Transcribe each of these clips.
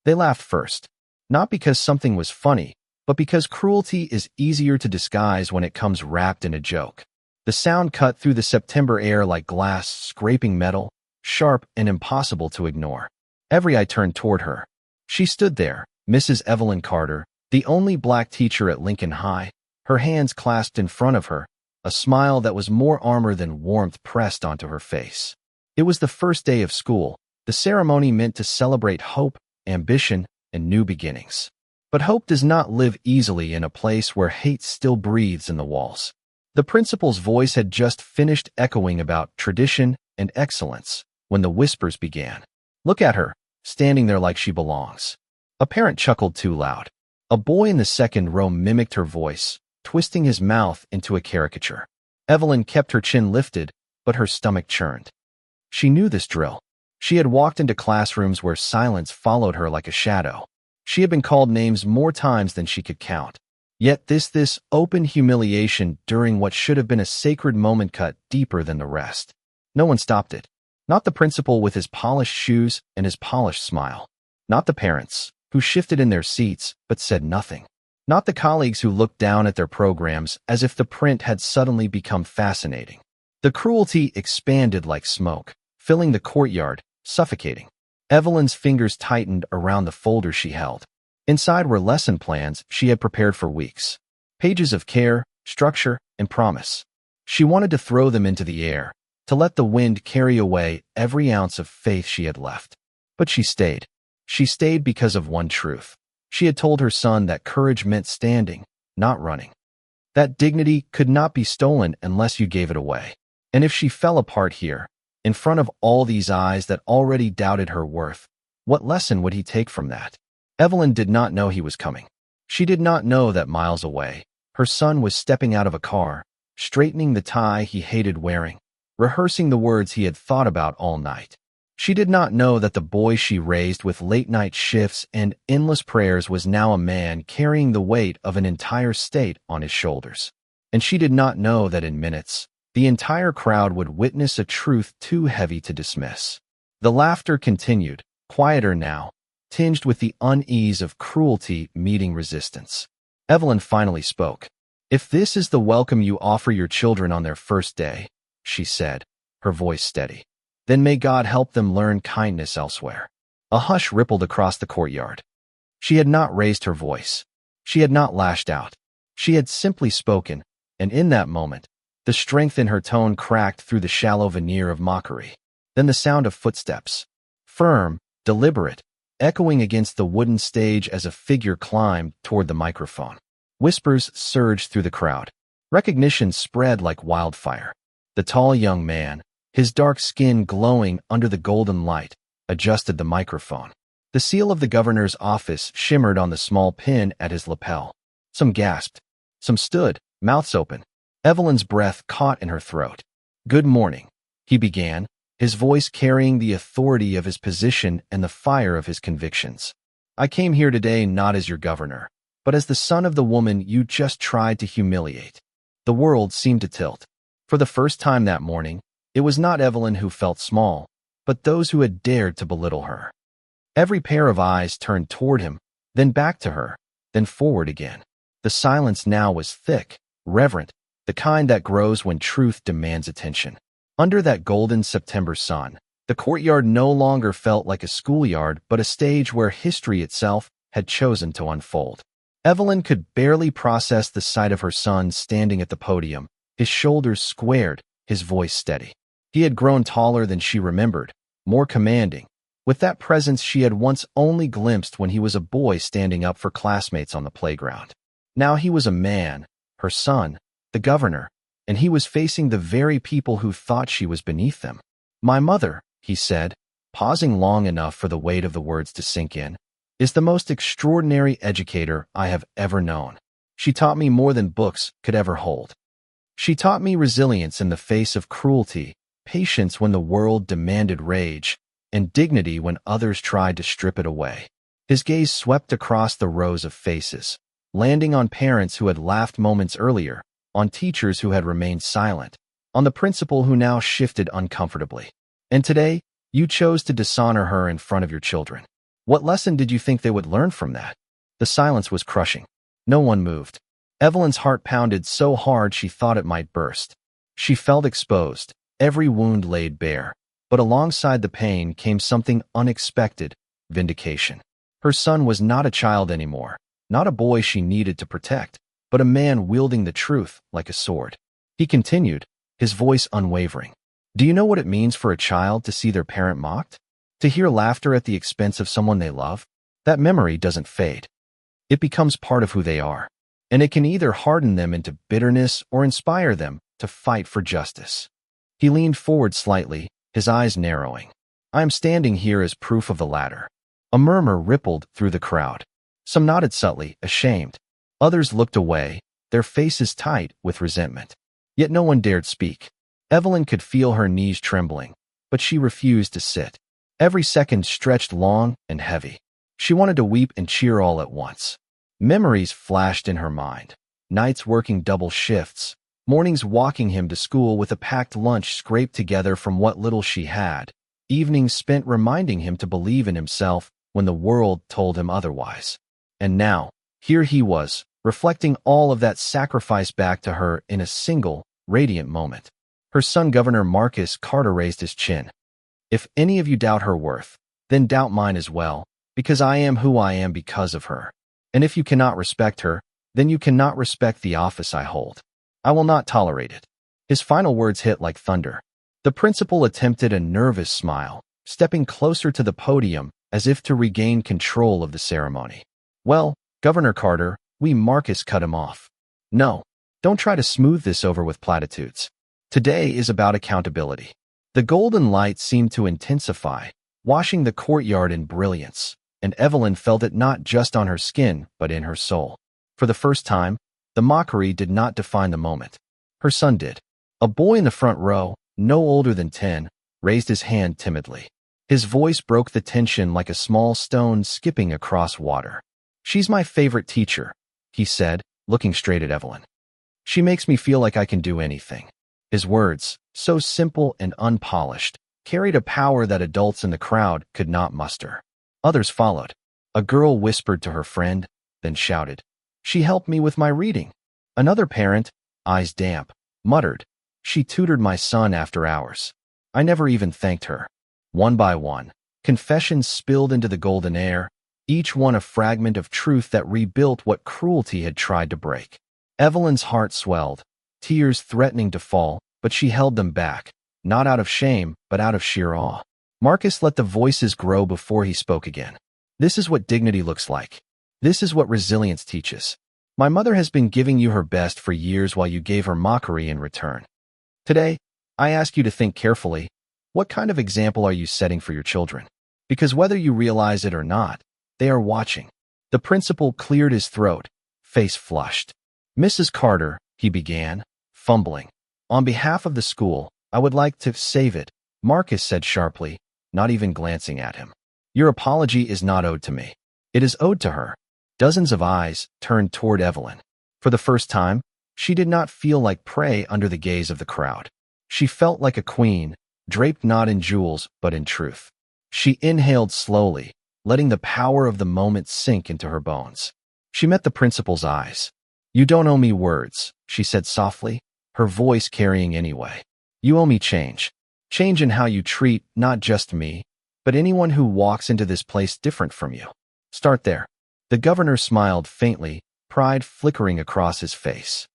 They laughed first, not because something was funny, but because cruelty is easier to disguise when it comes wrapped in a joke. The sound cut through the September air like glass scraping metal, sharp and impossible to ignore. Every eye turned toward her. She stood there, Mrs. Evelyn Carter, the only black teacher at Lincoln High, her hands clasped in front of her, a smile that was more armor than warmth pressed onto her face. It was the first day of school, the ceremony meant to celebrate hope, ambition, and new beginnings. But hope does not live easily in a place where hate still breathes in the walls. The principal's voice had just finished echoing about tradition and excellence when the whispers began. Look at her, standing there like she belongs. A parent chuckled too loud. A boy in the second row mimicked her voice, twisting his mouth into a caricature. Evelyn kept her chin lifted, but her stomach churned. She knew this drill. She had walked into classrooms where silence followed her like a shadow. She had been called names more times than she could count. Yet this open humiliation during what should have been a sacred moment cut deeper than the rest. No one stopped it. Not the principal with his polished shoes and his polished smile. Not the parents, who shifted in their seats but said nothing. Not the colleagues who looked down at their programs as if the print had suddenly become fascinating. The cruelty expanded like smoke, filling the courtyard, suffocating. Evelyn's fingers tightened around the folder she held. Inside were lesson plans she had prepared for weeks. Pages of care, structure, and promise. She wanted to throw them into the air, to let the wind carry away every ounce of faith she had left. But she stayed. She stayed because of one truth. She had told her son that courage meant standing, not running. That dignity could not be stolen unless you gave it away. And if she fell apart here, in front of all these eyes that already doubted her worth, what lesson would he take from that? Evelyn did not know he was coming. She did not know that miles away, her son was stepping out of a car, straightening the tie he hated wearing, rehearsing the words he had thought about all night. She did not know that the boy she raised with late-night shifts and endless prayers was now a man carrying the weight of an entire state on his shoulders. And she did not know that in minutes, the entire crowd would witness a truth too heavy to dismiss. The laughter continued, quieter now, tinged with the unease of cruelty meeting resistance. Evelyn finally spoke. "If this is the welcome you offer your children on their first day," she said, her voice steady, "then may God help them learn kindness elsewhere." A hush rippled across the courtyard. She had not raised her voice. She had not lashed out. She had simply spoken, and in that moment, the strength in her tone cracked through the shallow veneer of mockery. Then the sound of footsteps, firm, deliberate, echoing against the wooden stage as a figure climbed toward the microphone. Whispers surged through the crowd. Recognition spread like wildfire. The tall young man, his dark skin glowing under the golden light, adjusted the microphone. The seal of the governor's office shimmered on the small pin at his lapel. Some gasped. Some stood, mouths open. Evelyn's breath caught in her throat. "Good morning," he began, his voice carrying the authority of his position and the fire of his convictions. "I came here today not as your governor, but as the son of the woman you just tried to humiliate." The world seemed to tilt. For the first time that morning, it was not Evelyn who felt small, but those who had dared to belittle her. Every pair of eyes turned toward him, then back to her, then forward again. The silence now was thick, reverent, the kind that grows when truth demands attention. Under that golden September sun, the courtyard no longer felt like a schoolyard but a stage where history itself had chosen to unfold. Evelyn could barely process the sight of her son standing at the podium, his shoulders squared, his voice steady. He had grown taller than she remembered, more commanding, with that presence she had once only glimpsed when he was a boy standing up for classmates on the playground. Now he was a man, her son, the governor, and he was facing the very people who thought she was beneath them. "My mother," he said, pausing long enough for the weight of the words to sink in, "is the most extraordinary educator I have ever known. She taught me more than books could ever hold. She taught me resilience in the face of cruelty, patience when the world demanded rage, and dignity when others tried to strip it away." His gaze swept across the rows of faces, landing on parents who had laughed moments earlier, on teachers who had remained silent, on the principal who now shifted uncomfortably. "And today, you chose to dishonor her in front of your children. What lesson did you think they would learn from that? The silence was crushing. No one moved. Evelyn's heart pounded so hard she thought it might burst. She felt exposed, every wound laid bare. But alongside the pain came something unexpected: vindication. Her son was not a child anymore, not a boy she needed to protect, but a man wielding the truth like a sword. He continued, his voice unwavering. Do you know what it means for a child to see their parent mocked? To hear laughter at the expense of someone they love? That memory doesn't fade. It becomes part of who they are, and it can either harden them into bitterness or inspire them to fight for justice. He leaned forward slightly, his eyes narrowing. I am standing here as proof of the latter. A murmur rippled through the crowd. Some nodded subtly, ashamed. Others looked away, their faces tight with resentment. Yet no one dared speak. Evelyn could feel her knees trembling, but she refused to sit. Every second stretched long and heavy. She wanted to weep and cheer all at once. Memories flashed in her mind. Nights working double shifts, mornings walking him to school with a packed lunch scraped together from what little she had, evenings spent reminding him to believe in himself when the world told him otherwise. And now, here he was, reflecting all of that sacrifice back to her in a single, radiant moment. Her son, Governor Marcus Carter, raised his chin. If any of you doubt her worth, then doubt mine as well, because I am who I am because of her. And if you cannot respect her, then you cannot respect the office I hold. I will not tolerate it. His final words hit like thunder. The principal attempted a nervous smile, stepping closer to the podium as if to regain control of the ceremony. Well, Governor Carter, Marcus cut him off. No, don't try to smooth this over with platitudes. Today is about accountability. The golden light seemed to intensify, washing the courtyard in brilliance, and Evelyn felt it not just on her skin, but in her soul. For the first time, the mockery did not define the moment. Her son did. A boy in the front row, no older than 10, raised his hand timidly. His voice broke the tension like a small stone skipping across water. She's my favorite teacher, he said, looking straight at Evelyn. She makes me feel like I can do anything. His words, so simple and unpolished, carried a power that adults in the crowd could not muster. Others followed. A girl whispered to her friend, then shouted, She helped me with my reading. Another parent, eyes damp, muttered, She tutored my son after hours. I never even thanked her. One by one, confessions spilled into the golden air, each one a fragment of truth that rebuilt what cruelty had tried to break. Evelyn's heart swelled, tears threatening to fall, but she held them back, not out of shame, but out of sheer awe. Marcus let the voices grow before he spoke again. This is what dignity looks like. This is what resilience teaches. My mother has been giving you her best for years while you gave her mockery in return. Today, I ask you to think carefully. What kind of example are you setting for your children? Because whether you realize it or not, they are watching. The principal cleared his throat, face flushed. Mrs. Carter, he began, fumbling. On behalf of the school, I would like to save it, Marcus said sharply, not even glancing at him. Your apology is not owed to me. It is owed to her. Dozens of eyes turned toward Evelyn. For the first time, she did not feel like prey under the gaze of the crowd. She felt like a queen, draped not in jewels but in truth. She inhaled slowly, letting the power of the moment sink into her bones. She met the principal's eyes. You don't owe me words, she said softly, her voice carrying anyway. You owe me change. Change in how you treat not just me, but anyone who walks into this place different from you. Start there. The governor smiled faintly, pride flickering across his face.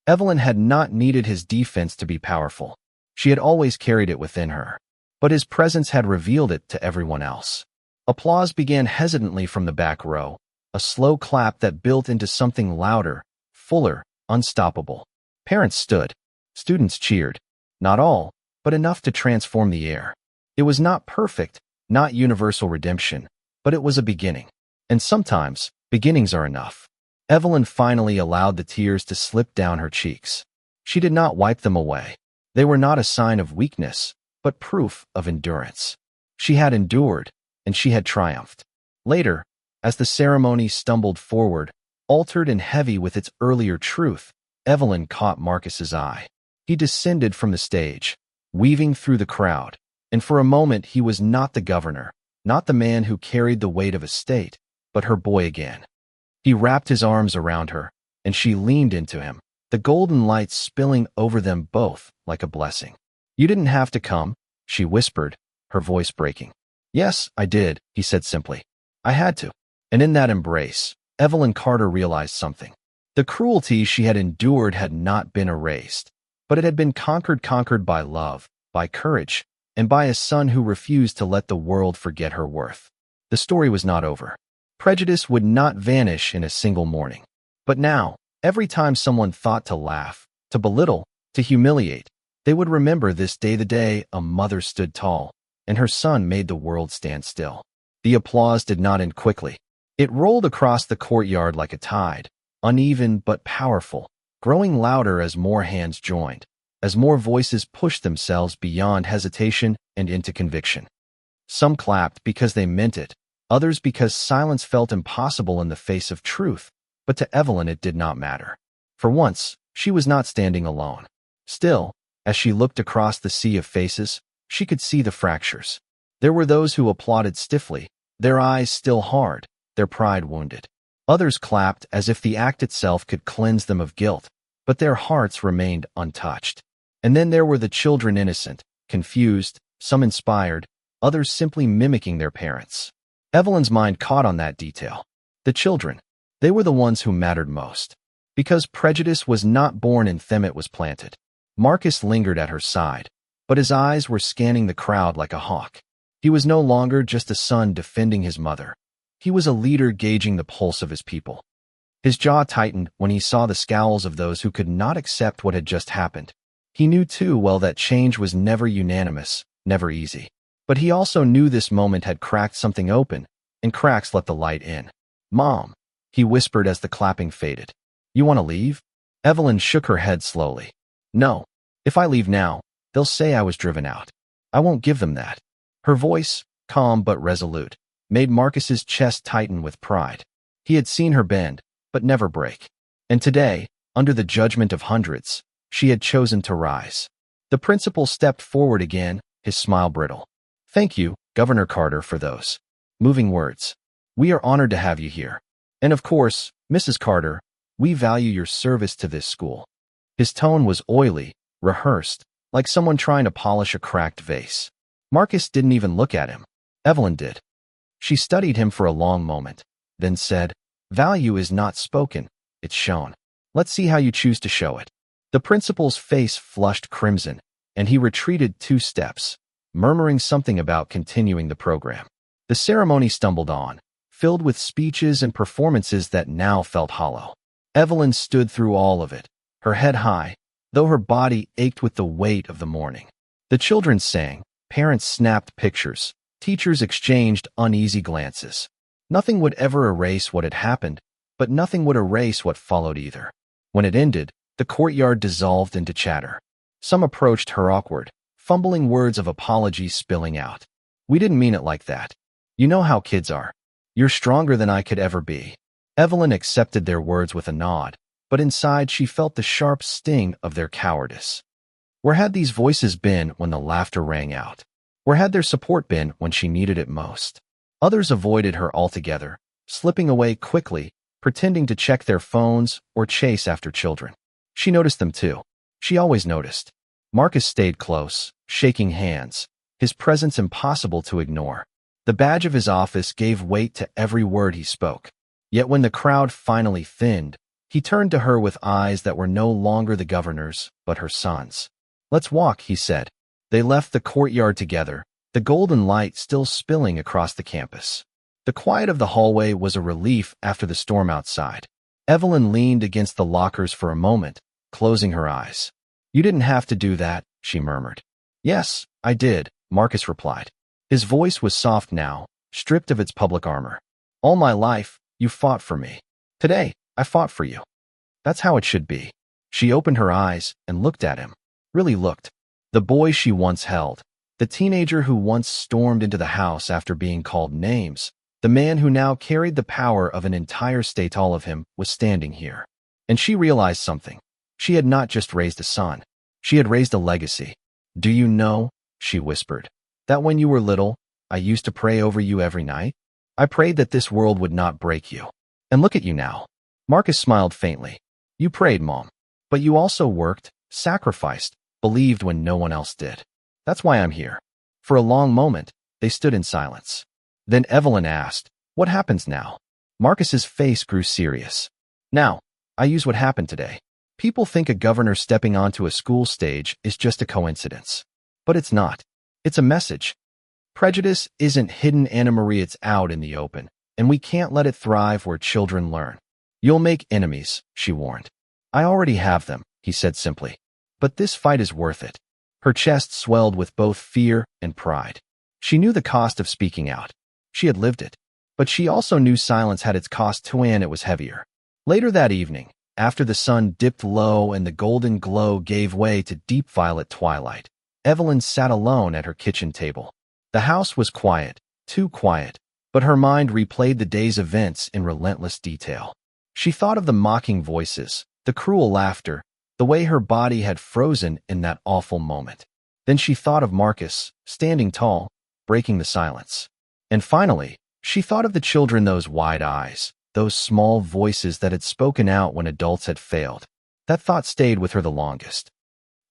Evelyn had not needed his defense to be powerful. She had always carried it within her. But his presence had revealed it to everyone else. Applause began hesitantly from the back row, a slow clap that built into something louder, fuller, unstoppable. Parents stood. Students cheered. Not all, but enough to transform the air. It was not perfect, not universal redemption, but it was a beginning. And sometimes, beginnings are enough. Evelyn finally allowed the tears to slip down her cheeks. She did not wipe them away. They were not a sign of weakness, but proof of endurance. She had endured, and she had triumphed. Later, as the ceremony stumbled forward, altered and heavy with its earlier truth, Evelyn caught Marcus's eye. He descended from the stage, weaving through the crowd, and for a moment he was not the governor, Not the man who carried the weight of a state, but her boy again. He wrapped his arms around her, and she leaned into him, the golden light spilling over them both like a blessing. "You didn't have to come," she whispered, her voice breaking. "Yes, I did," he said simply. "I had to." And in that embrace, Evelyn Carter realized something. The cruelty she had endured had not been erased, but it had been conquered by love, by courage, and by a son who refused to let the world forget her worth. The story was not over. Prejudice would not vanish in a single morning. But now, every time someone thought to laugh, to belittle, to humiliate, they would remember this day, the day a mother stood tall, and her son made the world stand still. The applause did not end quickly. It rolled across the courtyard like a tide, uneven but powerful, growing louder as more hands joined, as more voices pushed themselves beyond hesitation and into conviction. Some clapped because they meant it, others because silence felt impossible in the face of truth, but to Evelyn it did not matter. For once, she was not standing alone. Still, as she looked across the sea of faces, she could see the fractures. There were those who applauded stiffly, their eyes still hard, their pride wounded. Others clapped as if the act itself could cleanse them of guilt, but their hearts remained untouched. And then there were the children, innocent, confused, some inspired, others simply mimicking their parents. Evelyn's mind caught on that detail. The children, they were the ones who mattered most. Because prejudice was not born in them, it was planted. Marcus lingered at her side, but his eyes were scanning the crowd like a hawk. He was no longer just a son defending his mother. He was a leader gauging the pulse of his people. His jaw tightened when he saw the scowls of those who could not accept what had just happened. He knew too well that change was never unanimous, never easy. But he also knew this moment had cracked something open, and cracks let the light in. "Mom," he whispered as the clapping faded. "You want to leave?" Evelyn shook her head slowly. "No. If I leave now, they'll say I was driven out. I won't give them that." Her voice, calm but resolute, made Marcus's chest tighten with pride. He had seen her bend, but never break. And today, under the judgment of hundreds, she had chosen to rise. The principal stepped forward again, his smile brittle. "Thank you, Governor Carter, for those moving words. We are honored to have you here. And of course, Mrs. Carter, we value your service to this school." His tone was oily, rehearsed, like someone trying to polish a cracked vase. Marcus didn't even look at him. Evelyn did. She studied him for a long moment, then said, "Value is not spoken, it's shown. Let's see how you choose to show it." The principal's face flushed crimson, and he retreated 2 steps, murmuring something about continuing the program. The ceremony stumbled on, filled with speeches and performances that now felt hollow. Evelyn stood through all of it, her head high, though her body ached with the weight of the morning. The children sang, parents snapped pictures, teachers exchanged uneasy glances. Nothing would ever erase what had happened, but nothing would erase what followed either. When it ended, the courtyard dissolved into chatter. Some approached her awkward, fumbling words of apology spilling out. "We didn't mean it like that. You know how kids are. You're stronger than I could ever be." Evelyn accepted their words with a nod, but inside she felt the sharp sting of their cowardice. Where had these voices been when the laughter rang out? Where had their support been when she needed it most? Others avoided her altogether, slipping away quickly, pretending to check their phones or chase after children. She noticed them too. She always noticed. Marcus stayed close, shaking hands, his presence impossible to ignore. The badge of his office gave weight to every word he spoke. Yet when the crowd finally thinned, he turned to her with eyes that were no longer the governor's, but her son's. "Let's walk," he said. They left the courtyard together, the golden light still spilling across the campus. The quiet of the hallway was a relief after the storm outside. Evelyn leaned against the lockers for a moment, closing her eyes. "You didn't have to do that," she murmured. "Yes, I did," Marcus replied. His voice was soft now, stripped of its public armor. "All my life, you fought for me. Today, I fought for you. That's how it should be." She opened her eyes and looked at him. Really looked. The boy she once held, the teenager who once stormed into the house after being called names, the man who now carried the power of an entire state, all of him, was standing here. And she realized something. She had not just raised a son. She had raised a legacy. "Do you know," she whispered, "that when you were little, I used to pray over you every night. I prayed that this world would not break you. And look at you now." Marcus smiled faintly. "You prayed, Mom. But you also worked, sacrificed, believed when no one else did. That's why I'm here." For a long moment, they stood in silence. Then Evelyn asked, "What happens now?" Marcus's face grew serious. "Now, I use what happened today. People think a governor stepping onto a school stage is just a coincidence. But it's not. It's a message. Prejudice isn't hidden, Anna Marie, it's out in the open, and we can't let it thrive where children learn. You'll make enemies," she warned. "I already have them," he said simply. "But this fight is worth it." Her chest swelled with both fear and pride. She knew the cost of speaking out. She had lived it. But she also knew silence had its cost too, and it was heavier. Later that evening, after the sun dipped low and the golden glow gave way to deep violet twilight, Evelyn sat alone at her kitchen table. The house was quiet, too quiet, but her mind replayed the day's events in relentless detail. She thought of the mocking voices, the cruel laughter, the way her body had frozen in that awful moment. Then she thought of Marcus, standing tall, breaking the silence. And finally, she thought of the children, those wide eyes, those small voices that had spoken out when adults had failed. That thought stayed with her the longest.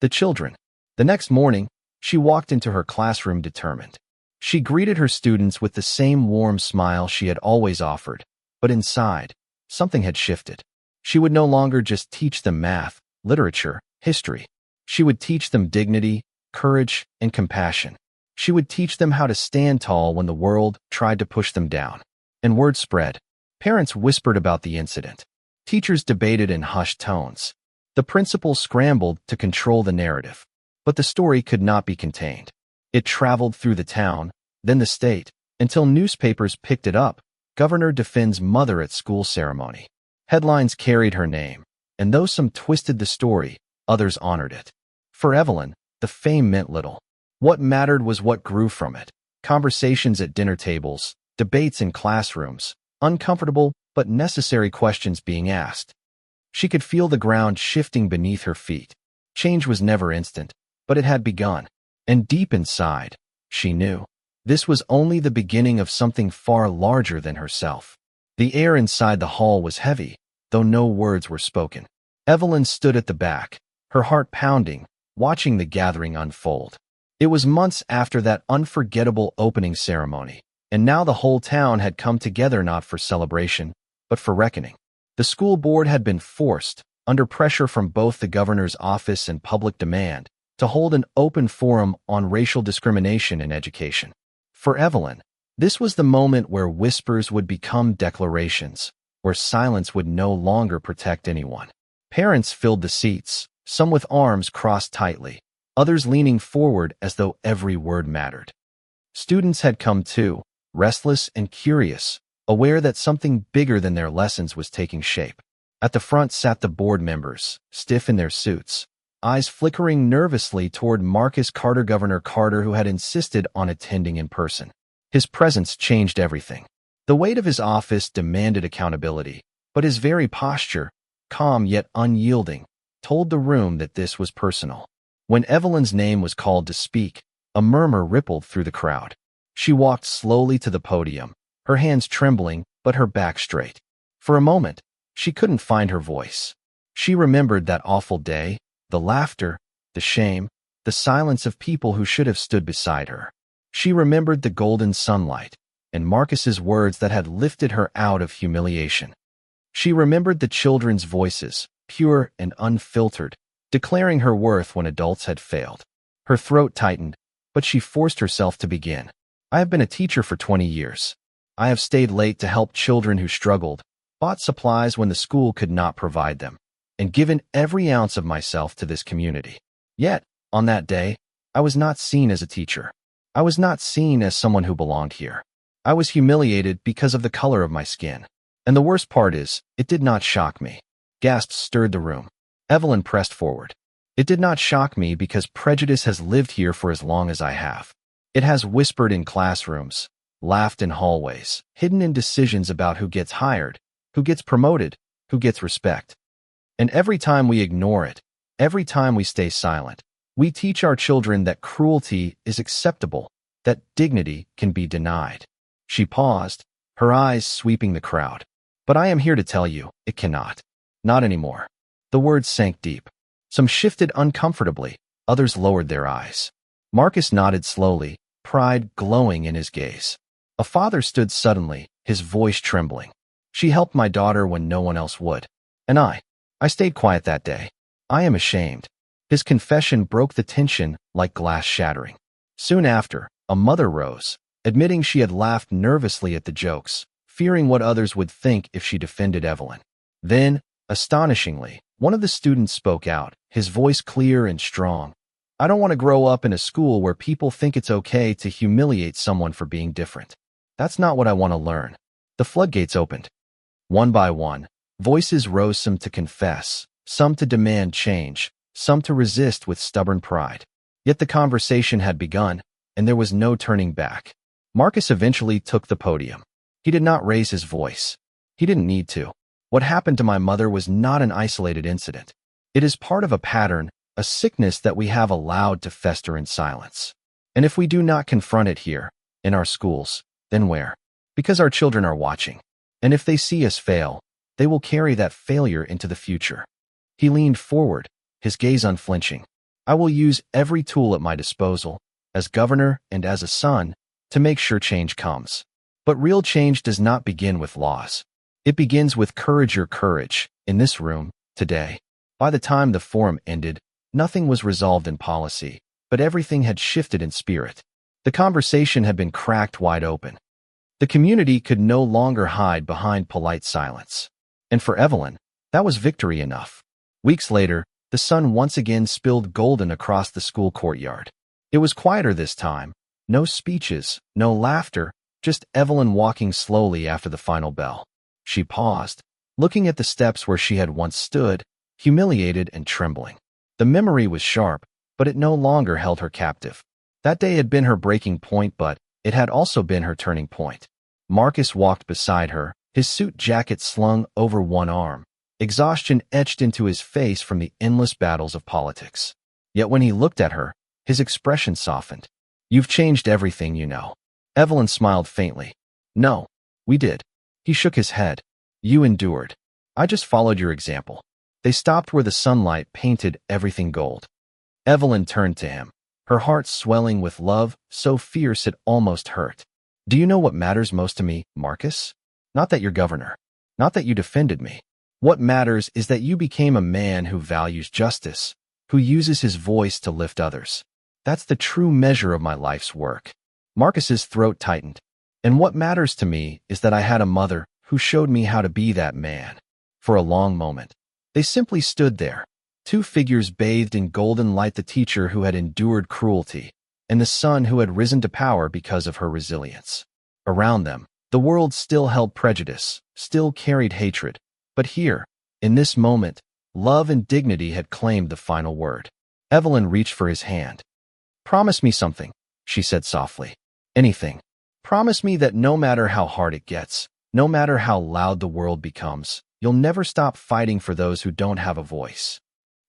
The children. The next morning, she walked into her classroom determined. She greeted her students with the same warm smile she had always offered, but inside, something had shifted. She would no longer just teach them math, literature, history. She would teach them dignity, courage, and compassion. She would teach them how to stand tall when the world tried to push them down. And word spread. Parents whispered about the incident. Teachers debated in hushed tones. The principal scrambled to control the narrative. But the story could not be contained. It traveled through the town, then the state, until newspapers picked it up. Governor defends mother at school ceremony. Headlines carried her name, and though some twisted the story, others honored it. For Evelyn, the fame meant little. What mattered was what grew from it. Conversations at dinner tables, debates in classrooms, uncomfortable but necessary questions being asked. She could feel the ground shifting beneath her feet. Change was never instant, but it had begun. And deep inside, she knew, this was only the beginning of something far larger than herself. The air inside the hall was heavy, though no words were spoken. Evelyn stood at the back, her heart pounding, watching the gathering unfold. It was months after that unforgettable opening ceremony, and now the whole town had come together not for celebration, but for reckoning. The school board had been forced, under pressure from both the governor's office and public demand, to hold an open forum on racial discrimination in education. For Evelyn, this was the moment where whispers would become declarations, where silence would no longer protect anyone. Parents filled the seats, some with arms crossed tightly, others leaning forward as though every word mattered. Students had come too, restless and curious, aware that something bigger than their lessons was taking shape. At the front sat the board members, stiff in their suits, eyes flickering nervously toward Marcus Carter, Governor Carter, who had insisted on attending in person. His presence changed everything. The weight of his office demanded accountability, but his very posture, calm yet unyielding, told the room that this was personal. When Evelyn's name was called to speak, a murmur rippled through the crowd. She walked slowly to the podium, her hands trembling but her back straight. For a moment, she couldn't find her voice. She remembered that awful day, the laughter, the shame, the silence of people who should have stood beside her. She remembered the golden sunlight and Marcus's words that had lifted her out of humiliation. She remembered the children's voices, pure and unfiltered, declaring her worth when adults had failed. Her throat tightened, but she forced herself to begin. "I have been a teacher for 20 years. I have stayed late to help children who struggled, bought supplies when the school could not provide them, and given every ounce of myself to this community. Yet, on that day, I was not seen as a teacher. I was not seen as someone who belonged here. I was humiliated because of the color of my skin. And the worst part is, it did not shock me." Gasps stirred the room. Evelyn pressed forward. "It did not shock me because prejudice has lived here for as long as I have. It has whispered in classrooms, laughed in hallways, hidden in decisions about who gets hired, who gets promoted, who gets respect. And every time we ignore it, every time we stay silent, we teach our children that cruelty is acceptable, that dignity can be denied. She paused, her eyes sweeping the crowd. But I am here to tell you, it cannot. Not anymore. The words sank deep. Some shifted uncomfortably, others lowered their eyes. Marcus nodded slowly, pride glowing in his gaze. A father stood suddenly, his voice trembling. She helped my daughter when no one else would. And I stayed quiet that day. I am ashamed. His confession broke the tension like glass shattering. Soon after, a mother rose, admitting she had laughed nervously at the jokes, fearing what others would think if she defended Evelyn. Then, astonishingly, one of the students spoke out, his voice clear and strong. I don't want to grow up in a school where people think it's okay to humiliate someone for being different. That's not what I want to learn. The floodgates opened. One by one, voices rose, some to confess, some to demand change, some to resist with stubborn pride. Yet the conversation had begun, and there was no turning back. Marcus eventually took the podium. He did not raise his voice. He didn't need to. What happened to my mother was not an isolated incident. It is part of a pattern, a sickness that we have allowed to fester in silence. And if we do not confront it here, in our schools, then where? Because our children are watching. And if they see us fail, they will carry that failure into the future. He leaned forward, his gaze unflinching. I will use every tool at my disposal, as governor and as a son, to make sure change comes. But real change does not begin with laws. It begins with courage. Your courage, in this room, today. By the time the forum ended, nothing was resolved in policy, but everything had shifted in spirit. The conversation had been cracked wide open. The community could no longer hide behind polite silence. And for Evelyn, that was victory enough. Weeks later, the sun once again spilled golden across the school courtyard. It was quieter this time. No speeches, no laughter, just Evelyn walking slowly after the final bell. She paused, looking at the steps where she had once stood, humiliated and trembling. The memory was sharp, but it no longer held her captive. That day had been her breaking point, but it had also been her turning point. Marcus walked beside her, his suit jacket slung over one arm, exhaustion etched into his face from the endless battles of politics. Yet when he looked at her, his expression softened. You've changed everything, you know. Evelyn smiled faintly. No, we did. He shook his head. You endured. I just followed your example. They stopped where the sunlight painted everything gold. Evelyn turned to him, her heart swelling with love so fierce it almost hurt. Do you know what matters most to me, Marcus? Not that you're governor. Not that you defended me. What matters is that you became a man who values justice, who uses his voice to lift others. That's the true measure of my life's work. Marcus's throat tightened. And what matters to me is that I had a mother who showed me how to be that man. For a long moment, they simply stood there, two figures bathed in golden light, the teacher who had endured cruelty, and the son who had risen to power because of her resilience. Around them, the world still held prejudice, still carried hatred, but here, in this moment, love and dignity had claimed the final word. Evelyn reached for his hand. Promise me something, she said softly. Anything. Promise me that no matter how hard it gets, no matter how loud the world becomes, you'll never stop fighting for those who don't have a voice.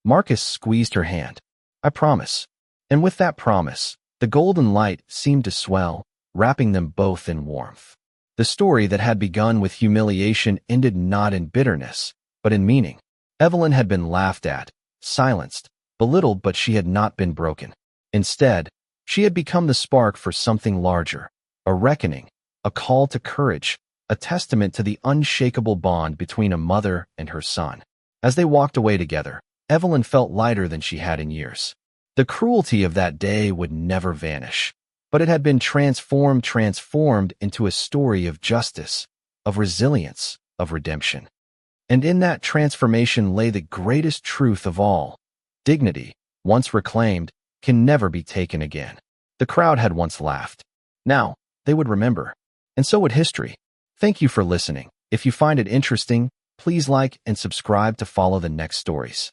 Marcus squeezed her hand. I promise. And with that promise, the golden light seemed to swell, wrapping them both in warmth. The story that had begun with humiliation ended not in bitterness, but in meaning. Evelyn had been laughed at, silenced, belittled, but she had not been broken. Instead, she had become the spark for something larger, a reckoning, a call to courage, a testament to the unshakable bond between a mother and her son. As they walked away together, Evelyn felt lighter than she had in years. The cruelty of that day would never vanish, but it had been transformed into a story of justice, of resilience, of redemption. And in that transformation lay the greatest truth of all. Dignity, once reclaimed, can never be taken again. The crowd had once laughed. Now, they would remember. And so would history. Thank you for listening. If you find it interesting, please like and subscribe to follow the next stories.